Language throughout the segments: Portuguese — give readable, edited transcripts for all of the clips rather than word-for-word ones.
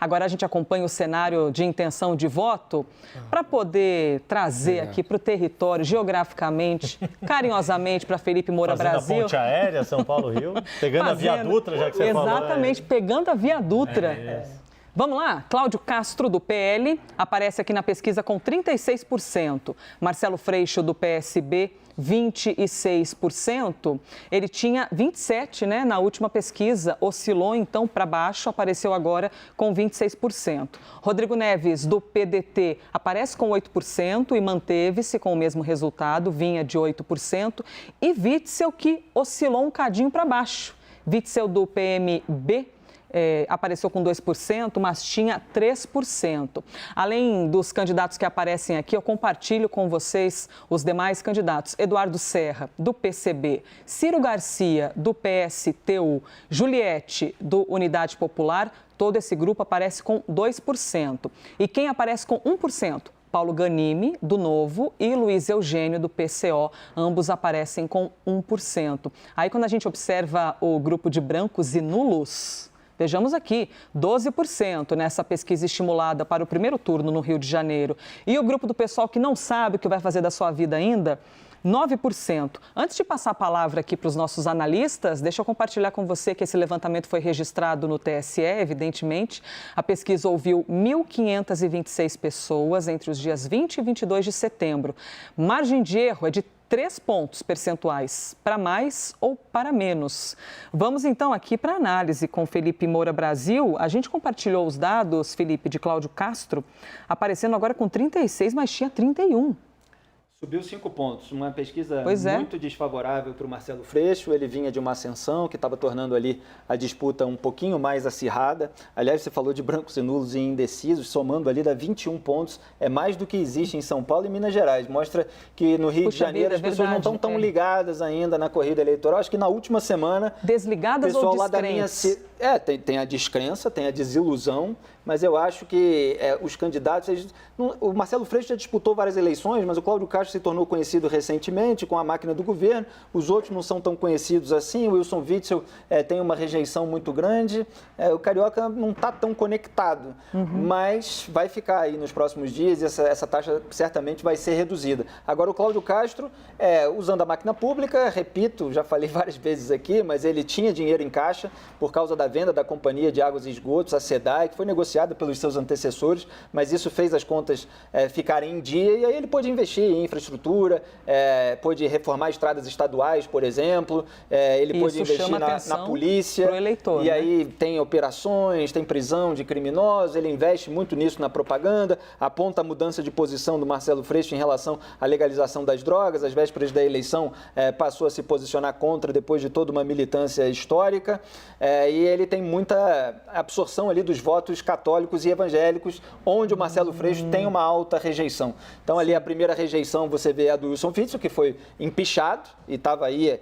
Agora a gente acompanha o cenário de intenção de voto para poder trazer aqui para o território, geograficamente, carinhosamente, para Felipe Moura Brasil. Fazendo a ponte aérea, São Paulo-Rio, pegando a Via Dutra, já que você falou. Exatamente, pegando a Via Dutra. Vamos lá? Cláudio Castro, do PL, aparece aqui na pesquisa com 36%. Marcelo Freixo, do PSB, 26%. Ele tinha 27%, né, na última pesquisa, oscilou então para baixo, apareceu agora com 26%. Rodrigo Neves, do PDT, aparece com 8% e manteve-se com o mesmo resultado, vinha de 8%. E Witzel, que oscilou um cadinho para baixo. Witzel, do PMB, apareceu com 2%, mas tinha 3%. Além dos candidatos que aparecem aqui, eu compartilho com vocês os demais candidatos. Eduardo Serra, do PCB, Ciro Garcia, do PSTU, Juliette, do Unidade Popular, todo esse grupo aparece com 2%. E quem aparece com 1%? Paulo Ganimi, do Novo, e Luiz Eugênio, do PCO, ambos aparecem com 1%. Aí, quando a gente observa o grupo de brancos e nulos, vejamos aqui, 12% nessa pesquisa estimulada para o primeiro turno no Rio de Janeiro. E o grupo do pessoal que não sabe o que vai fazer da sua vida ainda, 9%. Antes de passar a palavra aqui para os nossos analistas, deixa eu compartilhar com você que esse levantamento foi registrado no TSE, evidentemente. A pesquisa ouviu 1.526 pessoas entre os dias 20 e 22 de setembro. Margem de erro é de 3 pontos percentuais, para mais ou para menos. Vamos então aqui para a análise com Felipe Moura Brasil. A gente compartilhou os dados, Felipe, de Cláudio Castro, aparecendo agora com 36, mas tinha 31. Subiu 5 pontos, uma pesquisa muito desfavorável para o Marcelo Freixo. Ele vinha de uma ascensão que estava tornando ali a disputa um pouquinho mais acirrada. Aliás, você falou de brancos e nulos e indecisos, somando ali dá 21 pontos. É mais do que existe em São Paulo e Minas Gerais. Mostra que no Rio de Janeiro as pessoas não estão tão ligadas ainda na corrida eleitoral. Acho que na última semana... Desligadas ou descrentes? Tem a descrença, tem a desilusão, mas eu acho que os candidatos... O Marcelo Freixo já disputou várias eleições, mas o Cláudio Castro se tornou conhecido recentemente com a máquina do governo. Os outros não são tão conhecidos assim. O Wilson Witzel tem uma rejeição muito grande. O Carioca não está tão conectado, mas vai ficar aí nos próximos dias e essa taxa certamente vai ser reduzida. Agora, o Cláudio Castro, usando a máquina pública, repito, já falei várias vezes aqui, mas ele tinha dinheiro em caixa por causa da venda da Companhia de Águas e Esgotos, a SEDAI, que foi negociada pelos seus antecessores, mas isso fez as contas ficarem em dia e aí ele pôde investir em infraestrutura, pôde reformar estradas estaduais, por exemplo, ele pôde investir na polícia, pro eleitor, e aí tem operações, tem prisão de criminosos, ele investe muito nisso na propaganda, aponta a mudança de posição do Marcelo Freixo em relação à legalização das drogas, às vésperas da eleição passou a se posicionar contra depois de toda uma militância histórica, e ele tem muita absorção ali dos votos católicos e evangélicos, onde o Marcelo Freixo tem uma alta rejeição. Então ali a primeira rejeição você vê a do Wilson Witzel, que foi empichado e estava aí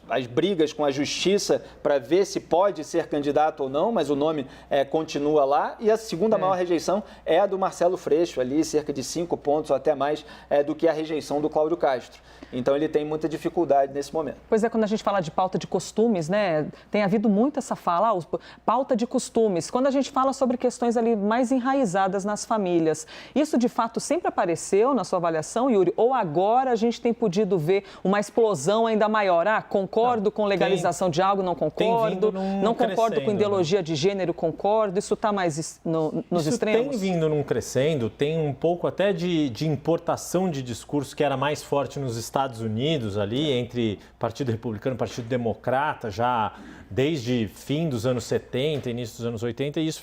as brigas com a justiça para ver se pode ser candidato ou não, mas o nome continua lá. E a segunda maior rejeição é a do Marcelo Freixo, ali cerca de 5 pontos ou até mais do que a rejeição do Cláudio Castro. Então ele tem muita dificuldade nesse momento. Pois é, quando a gente fala de pauta de costumes, né, tem havido muito essa fala, pauta de costumes. Quando a gente fala sobre questões ali mais enraizadas nas famílias, isso de fato sempre apareceu na sua avaliação, Yuri? Ou agora a gente tem podido ver uma explosão ainda maior? Concordo com legalização de algo, não concordo. Não concordo com ideologia de gênero, concordo. Isso está mais nos extremos? Tem vindo num crescendo, tem um pouco até de importação de discurso que era mais forte nos Estados Unidos ali, entre Partido Republicano e Partido Democrata, já desde fim dos anos 70, início dos anos 80, e isso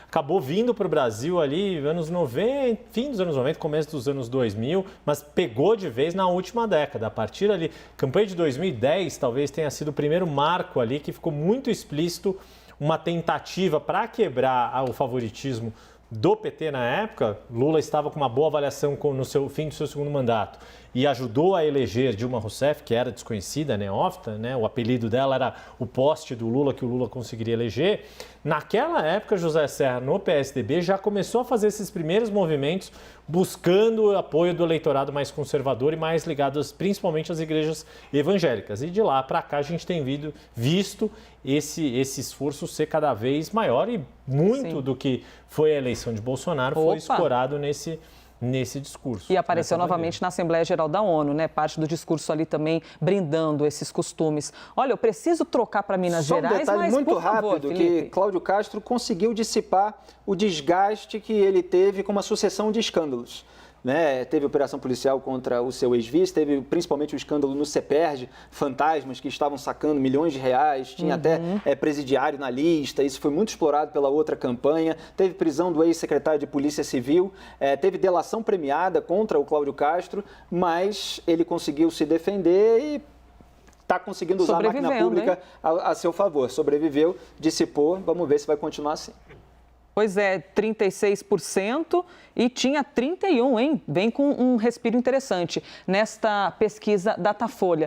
acabou vindo para o Brasil ali anos 90, fim dos anos 90, começo dos anos 2000, mas pegou de vez na última década. A partir ali, campanha de 2010 talvez tenha sido o primeiro marco ali que ficou muito explícito uma tentativa para quebrar o favoritismo do PT na época. Lula estava com uma boa avaliação no fim do seu segundo mandato e ajudou a eleger Dilma Rousseff, que era desconhecida, neófita, né? O apelido dela era o poste do Lula, que o Lula conseguiria eleger. Naquela época, José Serra, no PSDB, já começou a fazer esses primeiros movimentos buscando o apoio do eleitorado mais conservador e mais ligado principalmente às igrejas evangélicas. E de lá para cá a gente tem visto esse esforço ser cada vez maior e muito do que foi a eleição de Bolsonaro foi escorado nesse discurso. E apareceu novamente na Assembleia Geral da ONU, né? Parte do discurso ali também brindando esses costumes. Olha, eu preciso trocar para Minas Gerais, um detalhe mas muito por favor, rápido, Felipe. que Cláudio Castro conseguiu dissipar o desgaste que ele teve com uma sucessão de escândalos. Né? Teve operação policial contra o seu ex-vice, teve principalmente o escândalo no CEPERJ, fantasmas que estavam sacando milhões de reais, tinha até presidiário na lista, isso foi muito explorado pela outra campanha, teve prisão do ex-secretário de Polícia Civil, teve delação premiada contra o Cláudio Castro, mas ele conseguiu se defender e está conseguindo usar a máquina pública a seu favor. Sobreviveu, dissipou, vamos ver se vai continuar assim. Pois é, 36% e tinha 31%, hein? Vem com um respiro interessante nesta pesquisa Datafolha.